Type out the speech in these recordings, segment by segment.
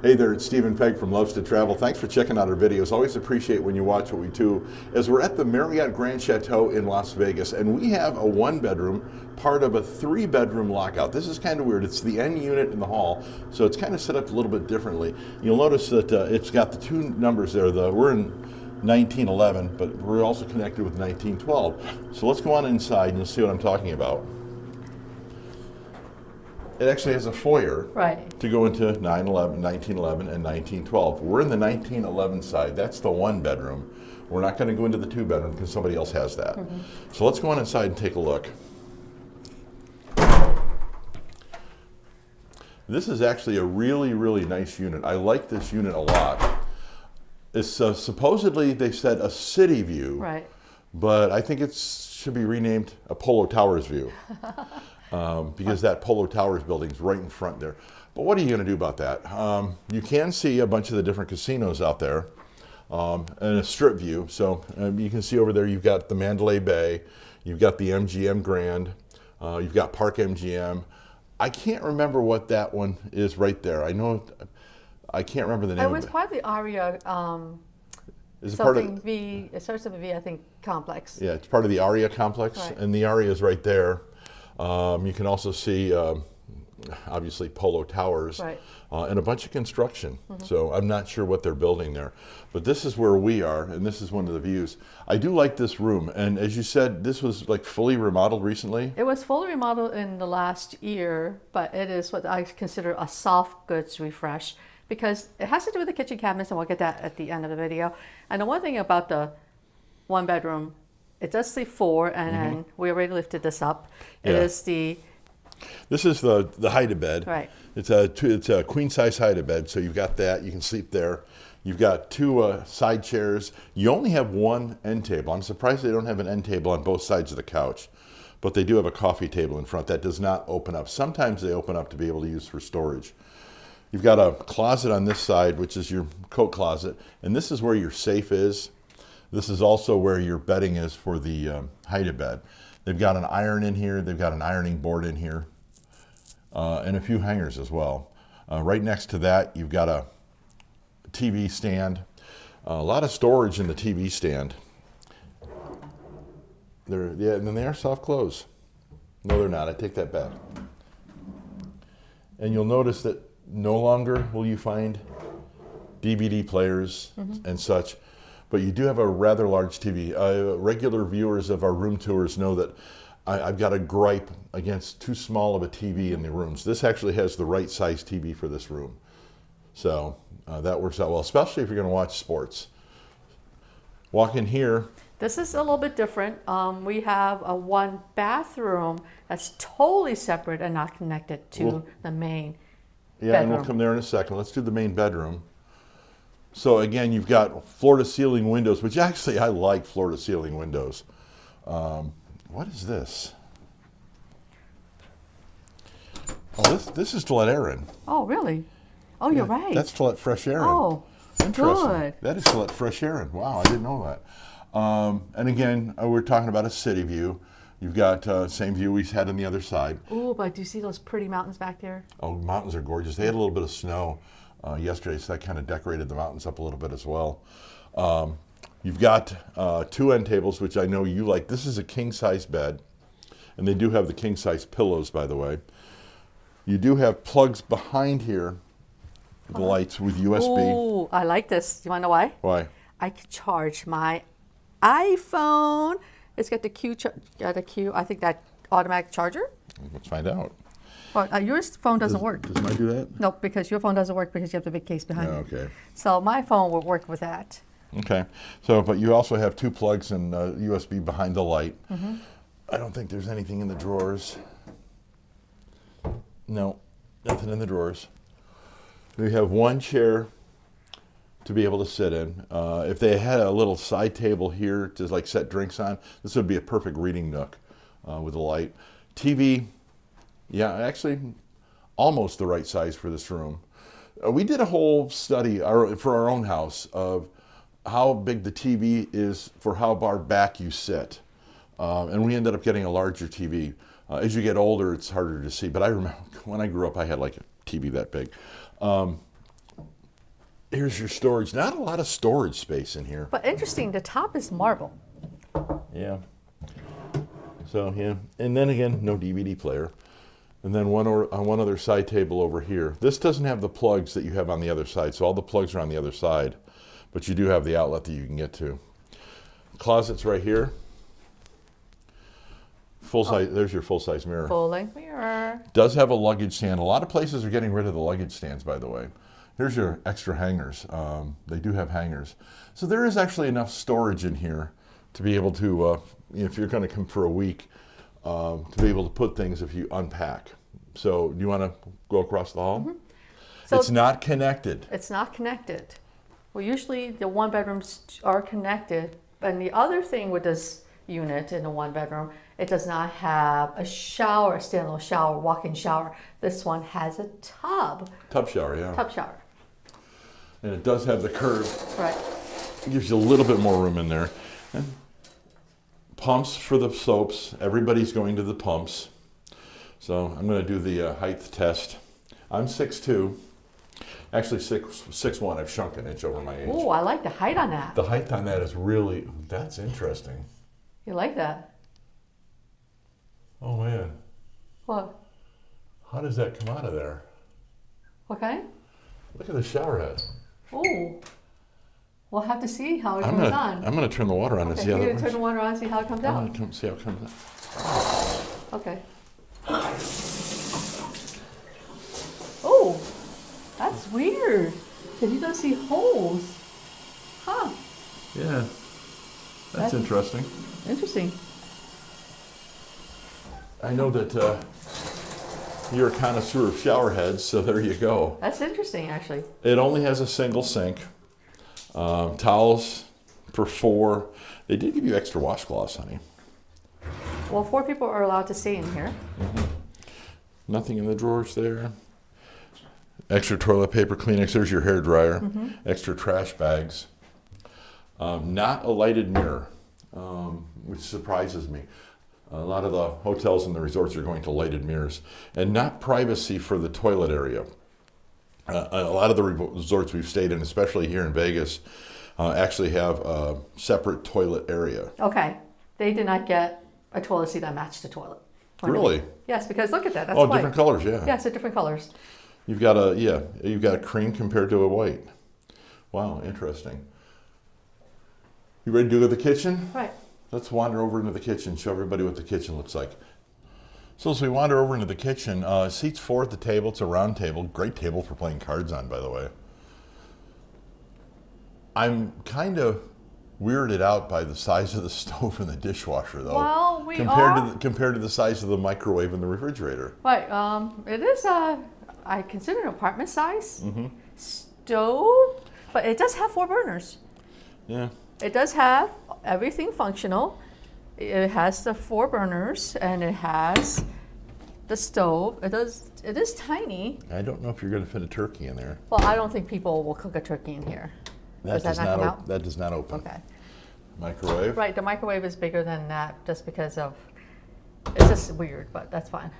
Hey there, it's Steve and Peg from Loves to Travel. Thanks for checking out our videos. Always appreciate when you watch what we do. As we're at the Marriott Grand Chateau in Las Vegas, and we have a one-bedroom, part of a three-bedroom lockout. This is kind of weird. It's the end unit in the hall, so it's kind of set up a little bit differently. You'll notice that it's got the two numbers there. We're in 1911, but we're also connected with 1912. So let's go on inside and you'll see what I'm talking about. It actually has a foyer to go into 1911, and 1912. We're in the 1911 side. That's the one bedroom. We're not going to go into the two bedroom because somebody else has that. So let's go on inside and take a look. This is actually a really, really nice unit. I like this unit a lot. It's supposedly, they said, a city view, but I think it should be renamed Apollo Towers view. Because that Polo Towers building is right in front there. But what are you going to do about that? You can see a bunch of the different casinos out there and a strip view. So you can see over there you've got the Mandalay Bay, you've got the MGM Grand, you've got Park MGM. I can't remember what that one is right there. I know, I can't remember the name of it. It was part of the Aria, is it something V, it starts with a V, I think, complex. Yeah, it's part of the Aria complex, and the Aria is right there. You can also see, obviously, Polo Towers and a bunch of construction. So I'm not sure what they're building there. But this is where we are, and this is one of the views. I do like this room. And as you said, this was like fully remodeled recently? It was fully remodeled in the last year, but it is what I consider a soft goods refresh because it has to do with the kitchen cabinets, and we'll get that at the end of the video. And the one thing about the one bedroom, it does say 4, and then we already lifted this up. It is the... This is the hide-a-bed. It's a queen-size hide-a-bed, so you've got that. You can sleep there. You've got two side chairs. You only have one end table. I'm surprised they don't have an end table on both sides of the couch, but they do have a coffee table in front. That does not open up. Sometimes they open up to be able to use for storage. You've got a closet on this side, which is your coat closet, and this is where your safe is. This is also where your bedding is for the hide-a-bed. They've got an iron in here. They've got an ironing board in here and a few hangers as well. Right next to that, you've got a TV stand. A lot of storage in the TV stand. And then they are soft close. No, they're not. I take that back. And you'll notice that no longer will you find DVD players and such. But you do have a rather large TV. Regular viewers of our room tours know that I've got a gripe against too small of a TV in the rooms. This actually has the right size TV for this room. So that works out well, especially if you're going to watch sports. Walk in here. This is a little bit different. We have a one bathroom that's totally separate and not connected to the main bedroom. And we'll come there in a second. Let's do the main bedroom. So again, you've got floor-to-ceiling windows, which actually I like floor-to-ceiling windows. What is this? Oh, this is to let air in. Oh, really? Oh, you're right. That's to let fresh air in. Oh, interesting. Good. That is to let fresh air in. Wow, I didn't know that. And again, we're talking about a city view. You've got same view we had on the other side. Oh, but do you see those pretty mountains back there? Oh, mountains are gorgeous. They had a little bit of snow yesterday, so that kind of decorated the mountains up a little bit as well. You've got two end tables, which I know you like. This is a king-size bed, and they do have the king-size pillows, by the way. You do have plugs behind here, the lights with USB. Oh, I like this. Do you want to know why? Why? I can charge my iPhone. It's got the I think that automatic charger. Let's find out. Well, your phone doesn't work. Does mine do that? No, because your phone doesn't work because you have the big case behind it. Okay. So my phone will work with that. Okay. So, but you also have two plugs and USB behind the light. I don't think there's anything in the drawers. No, nothing in the drawers. We have one chair to be able to sit in. If they had a little side table here to like set drinks on, this would be a perfect reading nook with a light. TV, yeah, actually almost the right size for this room. We did a whole study for our own house of how big the TV is for how far back you sit. And we ended up getting a larger TV. As you get older, it's harder to see. But I remember when I grew up, I had like a TV that big. Here's your storage. Not a lot of storage space in here. But interesting, the top is marble. Yeah. So, yeah. And then again, no DVD player. And then on one other side table over here. This doesn't have the plugs that you have on the other side. So all the plugs are on the other side. But you do have the outlet that you can get to. Closets right here. Full size. There's your full-size mirror. Full-length mirror. Does have a luggage stand. A lot of places are getting rid of the luggage stands, by the way. Here's your extra hangers. They do have hangers. So there is actually enough storage in here to be able to, if you're going to come for a week, to be able to put things if you unpack. So do you want to go across the hall? So it's not connected. It's not connected. Well, usually the one bedrooms are connected. And the other thing with this unit in the one bedroom, it does not have a shower, a standalone shower, walk-in shower. This one has a tub. Tub shower, yeah. Tub shower. And it does have the curve. Right. It gives you a little bit more room in there. And pumps for the soaps. Everybody's going to the pumps. So I'm going to do the height test. I'm 6'2". Actually 6'1". I've shrunk an inch over my age. Oh, I like the height on that. The height on that is really, that's interesting. You like that? Oh man. What? How does that come out of there? What kind? Look at the shower head. Oh. We'll have to see how it comes on. I'm going to turn the water on and see how You're it going to turn the water on and see how it comes out? I'm going to see how it comes out. Okay. Oh, that's weird. Because you don't see holes. Huh. Yeah. That's interesting. Interesting. I know that you're a connoisseur of shower heads, so there you go. That's interesting, actually. It only has a single sink. Towels for 4. They did give you extra washcloths, honey. Well, 4 people are allowed to stay in here. Nothing in the drawers there. Extra toilet paper, Kleenex. There's your hair dryer. Extra trash bags. Not a lighted mirror, which surprises me. A lot of the hotels and the resorts are going to lighted mirrors. And not privacy for the toilet area. A lot of the resorts we've stayed in, especially here in Vegas, actually have a separate toilet area. Okay. They did not get a toilet seat that matched the toilet. Really? Yes, because look at that. That's white. Different colors, yeah. Yes, they're different colors. You've got a cream compared to a white. Wow, interesting. You ready to go to the kitchen? Right. Let's wander over into the kitchen, show everybody what the kitchen looks like. So as we wander over into the kitchen, seats 4 at the table. It's a round table. Great table for playing cards on, by the way. I'm kind of weirded out by the size of the stove and the dishwasher, though. Well, compared to the size of the microwave and the refrigerator. Right. It is I consider an apartment size stove, but it does have 4 burners. Yeah. It does have everything functional. It has the 4 burners and it has the stove. It is tiny. I don't know if you're going to fit a turkey in there. Well, I don't think people will cook a turkey in here. That does not open. That does not open. Okay. Microwave. Right, the microwave is bigger than that just because of, it's just weird, but that's fine.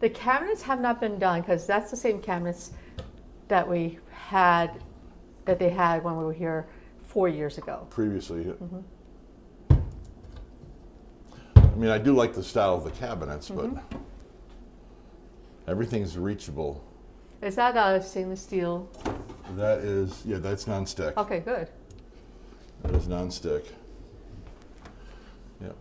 The cabinets have not been done because that's the same cabinets that they had when we were here 4 years ago. Previously. I mean, I do like the style of the cabinets, but everything's reachable. Is that a stainless steel? That is, yeah, that's nonstick. Okay, good. That is nonstick. Yep.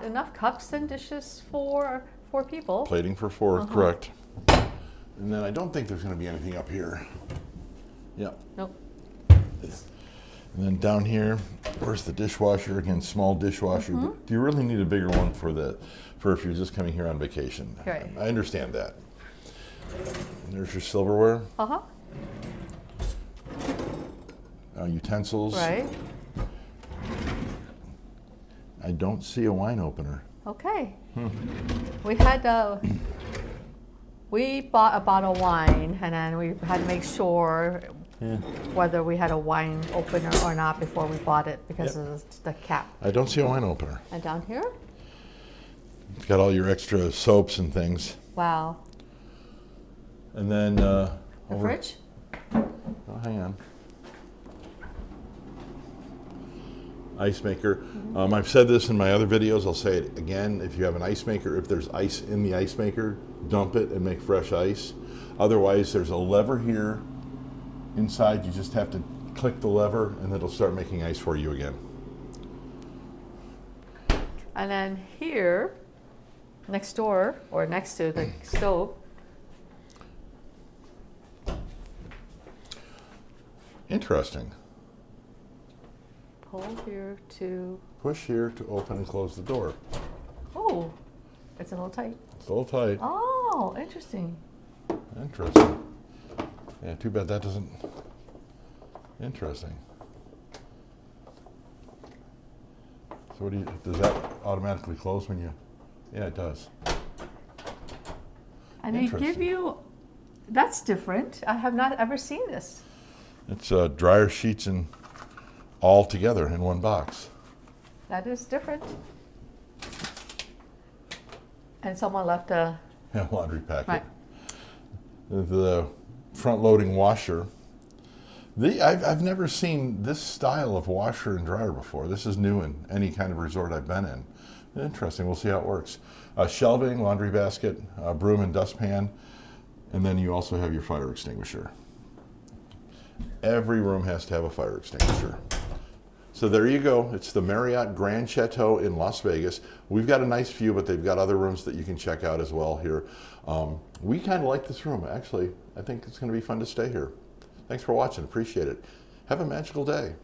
Enough cups and dishes for 4 people. Plating for 4, correct. And then I don't think there's going to be anything up here. Yep. Nope. And then down here, where's the dishwasher? Again, small dishwasher. But do you really need a bigger one for if you're just coming here on vacation? Right. I understand that. And there's your silverware. Utensils. Right. I don't see a wine opener. Okay. We bought a bottle of wine and then we had to make sure whether we had a wine opener or not before we bought it because of the cap. I don't see a wine opener. And down here? It's got all your extra soaps and things. Wow. And then The fridge? I hang on. Ice maker. I've said this in my other videos. I'll say it again. If you have an ice maker, if there's ice in the ice maker, dump it and make fresh ice. Otherwise, there's a lever here inside. You just have to click the lever and it'll start making ice for you again. And then here, next door, or next to the stove. Interesting. Pull here to... Push here to open and close the door. Oh, it's a little tight. It's a little tight. Oh, interesting. Interesting. Yeah, too bad that doesn't... Interesting. So what do you, does that automatically close when you... Yeah, it does. And they give you... That's different. I have not ever seen this. It's dryer sheets and all together in one box. That is different. And someone left a... Yeah, laundry packet. Right. The front-loading washer. I've never seen this style of washer and dryer before. This is new in any kind of resort I've been in. Interesting. We'll see how it works. Shelving, laundry basket, broom and dustpan, and then you also have your fire extinguisher. Every room has to have a fire extinguisher. So there you go. It's the Marriott Grand Chateau in Las Vegas. We've got a nice view, but they've got other rooms that you can check out as well here. We kind of like this room. Actually, I think it's going to be fun to stay here. Thanks for watching. Appreciate it. Have a magical day.